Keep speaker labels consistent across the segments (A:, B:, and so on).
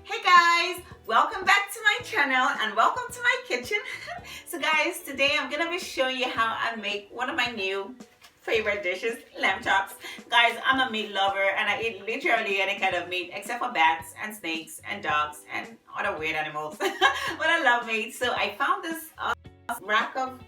A: Hey guys, welcome back to my channel and welcome to my kitchen. So guys, today I'm gonna be showing you how I make one of my new favorite dishes, lamb chops. Guys, I'm a meat lover and I eat literally any kind of meat except for bats and snakes and dogs and other weird animals. But I love meat, so I found this rack of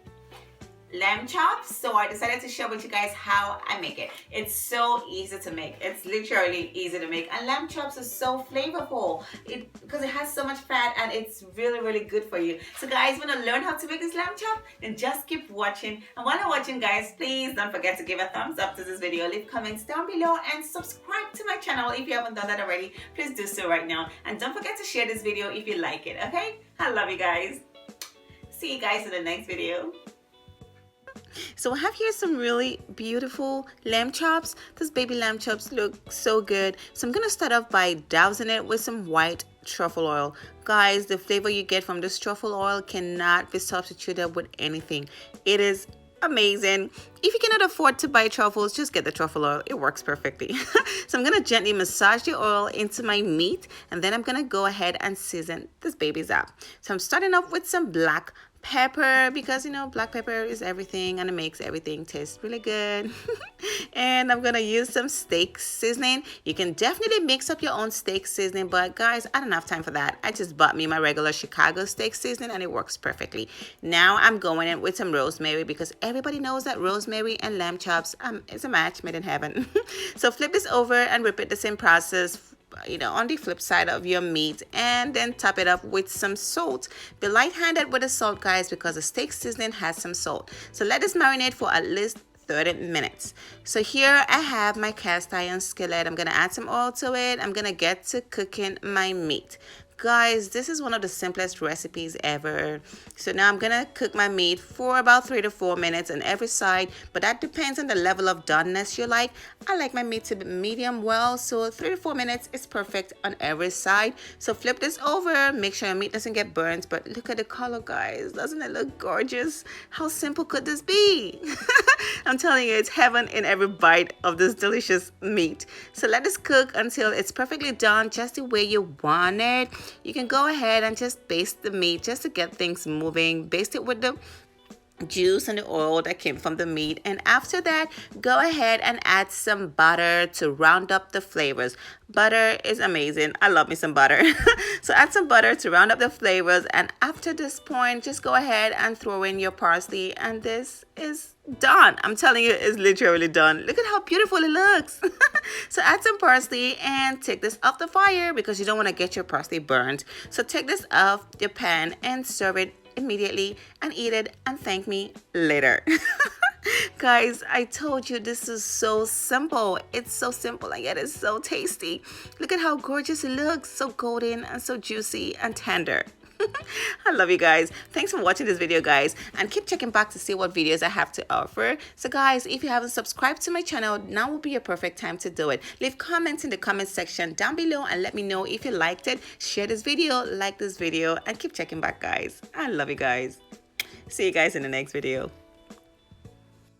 A: lamb chops, so I decided to share with you guys how I make it. It's so easy to make. It's literally easy to make, and lamb chops are so flavorful because it has so much fat and it's really good for you. So guys, want to learn how to make this lamb chop? Then just keep watching, and while you're watching guys, please don't forget to give a thumbs up to this video, leave comments down below, and subscribe to my channel if you haven't done that already. Please do so right now, and don't forget to share this video if you like it. Okay, I love you guys. See you guys in the next video. So I have here some really beautiful lamb chops. These baby lamb chops look so good. So I'm gonna start off by dousing it with some white truffle oil. Guys, the flavor you get from this truffle oil cannot be substituted with anything. It is amazing. If you cannot afford to buy truffles, just get the truffle oil. It works perfectly. So I'm gonna gently massage the oil into my meat, and then I'm gonna go ahead and season this babies up. So I'm starting off with some black pepper, because you know black pepper is everything and it makes everything taste really good. And I'm gonna use some steak seasoning. You can definitely mix up your own steak seasoning, but guys, I don't have time for that. I just bought me my regular Chicago steak seasoning and it works perfectly. Now I'm going in with some rosemary, because everybody knows that rosemary and lamb chops is a match made in heaven. So flip this over and repeat the same process, you know, on the flip side of your meat, and then top it up with some salt. Be light-handed with the salt, guys, because the steak seasoning has some salt. So let this marinate for at least 30 minutes. So here I have my cast iron skillet. I'm gonna add some oil to it. I'm gonna get to cooking my meat. Guys, this is one of the simplest recipes ever. So now I'm gonna cook my meat for about 3 to 4 minutes on every side, but that depends on the level of doneness you like. I like my meat to be medium well, so 3 to 4 minutes is perfect on every side. So flip this over, make sure your meat doesn't get burnt, but look at the color, guys. Doesn't it look gorgeous? How simple could this be? I'm telling you, it's heaven in every bite of this delicious meat. So let this cook until it's perfectly done, just the way you want it. You can go ahead and just baste the meat just to get things moving. Baste it with the juice and the oil that came from the meat, and after that go ahead and add some butter to round up the flavors. Butter is amazing. I love me some butter. So add some butter to round up the flavors, and after this point just go ahead and throw in your parsley, and this is done. I'm telling you, it's literally done. Look at how beautiful it looks. So add some parsley and take this off the fire, because you don't want to get your parsley burnt. So take this off the pan and serve it immediately and eat it and thank me later. Guys, I told you this is so simple. It's so simple and yet it's so tasty. Look at how gorgeous it looks. So golden and so juicy and tender. I love you guys. Thanks for watching this video, guys, and keep checking back to see what videos I have to offer. So guys, if you haven't subscribed to my channel, now will be a perfect time to do it. Leave comments in the comment section down below and let me know if you liked it. Share this video, like this video, and keep checking back, guys. I love you guys. See you guys in the next video.